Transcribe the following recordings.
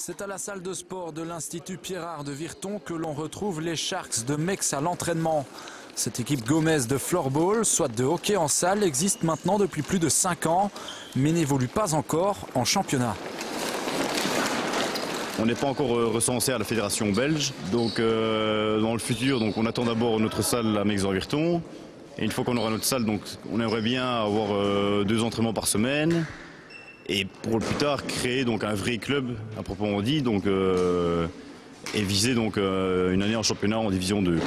C'est à la salle de sport de l'Institut Pierrard de Virton que l'on retrouve les Sharks de Meix à l'entraînement. Cette équipe gommaise de floorball, soit de hockey en salle, existe maintenant depuis plus de 5 ans, mais n'évolue pas encore en championnat. On n'est pas encore recensé à la fédération belge, donc dans le futur, donc on attend d'abord notre salle à Meix-en-Virton. Et une fois qu'on aura notre salle, donc on aimerait bien avoir 2 entraînements par semaine. Et pour le plus tard, créer donc un vrai club, à proprement dit, donc, et viser donc une année en championnat en division 2.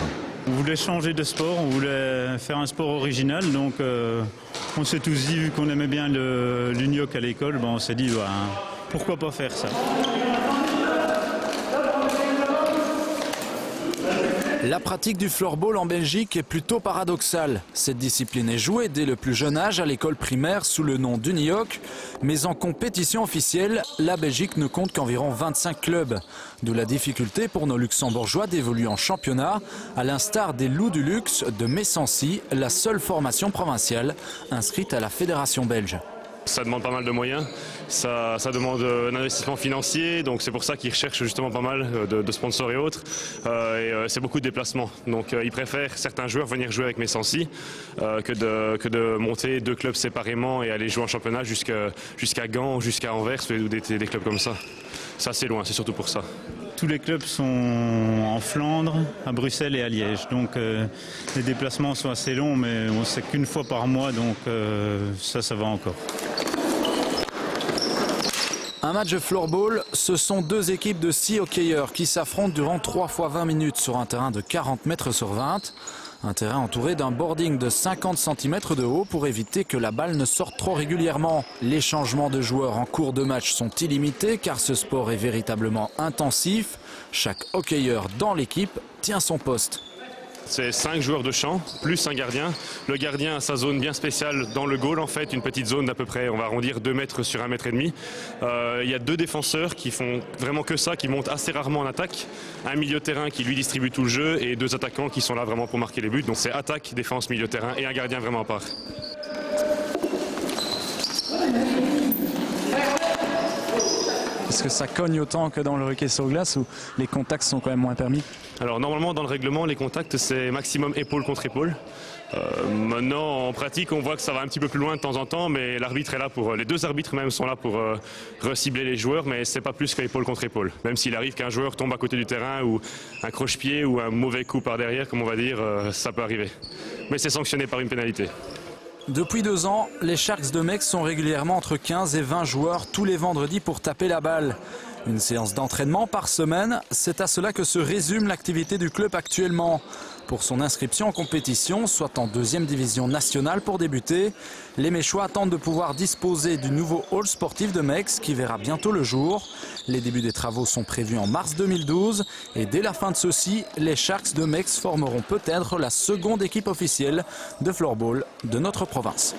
On voulait changer de sport, on voulait faire un sport original, donc on s'est tous dit, vu qu'on aimait bien l'UNIOC à l'école, on s'est dit, pourquoi pas faire ça. La pratique du floorball en Belgique est plutôt paradoxale. Cette discipline est jouée dès le plus jeune âge à l'école primaire sous le nom d'UNIOC. Mais en compétition officielle, la Belgique ne compte qu'environ 25 clubs. D'où la difficulté pour nos luxembourgeois d'évoluer en championnat, à l'instar des Loups du Luxe de Messancy, la seule formation provinciale inscrite à la fédération belge. Ça demande pas mal de moyens, ça demande un investissement financier, donc c'est pour ça qu'ils recherchent justement pas mal de sponsors et autres. C'est beaucoup de déplacements, donc ils préfèrent certains joueurs venir jouer avec Messancy que de monter 2 clubs séparément et aller jouer en championnat jusqu'à Gand, jusqu'à Anvers ou des clubs comme ça. C'est assez loin, c'est surtout pour ça. Tous les clubs sont en Flandre, à Bruxelles et à Liège, donc les déplacements sont assez longs, mais on sait qu'une fois par mois, donc ça va encore. Un match de floorball, ce sont 2 équipes de 6 hockeyeurs qui s'affrontent durant 3 fois 20 minutes sur un terrain de 40 mètres sur 20. Un terrain entouré d'un boarding de 50 cm de haut pour éviter que la balle ne sorte trop régulièrement. Les changements de joueurs en cours de match sont illimités car ce sport est véritablement intensif. Chaque hockeyeur dans l'équipe tient son poste. C'est 5 joueurs de champ, plus un gardien. Le gardien a sa zone bien spéciale dans le goal, en fait, une petite zone d'à peu près, on va arrondir 2 mètres sur 1,5 mètre. Il y a 2 défenseurs qui font vraiment que ça, qui montent assez rarement en attaque. Un milieu de terrain qui lui distribue tout le jeu et 2 attaquants qui sont là vraiment pour marquer les buts. Donc c'est attaque, défense, milieu de terrain et un gardien vraiment à part. Est-ce que ça cogne autant que dans le hockey sur glace ou les contacts sont quand même moins permis? Alors normalement dans le règlement les contacts c'est maximum épaule contre épaule. Maintenant en pratique on voit que ça va un petit peu plus loin de temps en temps, mais l'arbitre est là pour, les 2 arbitres même sont là pour recibler les joueurs, mais c'est pas plus qu'épaule contre épaule. Même s'il arrive qu'un joueur tombe à côté du terrain ou un croche-pied ou un mauvais coup par derrière comme on va dire, ça peut arriver. Mais c'est sanctionné par une pénalité. Depuis 2 ans, les Sharks de Meix sont régulièrement entre 15 et 20 joueurs tous les vendredis pour taper la balle. Une séance d'entraînement par semaine, c'est à cela que se résume l'activité du club actuellement. Pour son inscription en compétition, soit en 2e division nationale pour débuter, les Méchois attendent de pouvoir disposer du nouveau hall sportif de Meix qui verra bientôt le jour. Les débuts des travaux sont prévus en mars 2012 et dès la fin de ceux-ci, les Sharks de Meix formeront peut-être la 2e équipe officielle de floorball de notre province.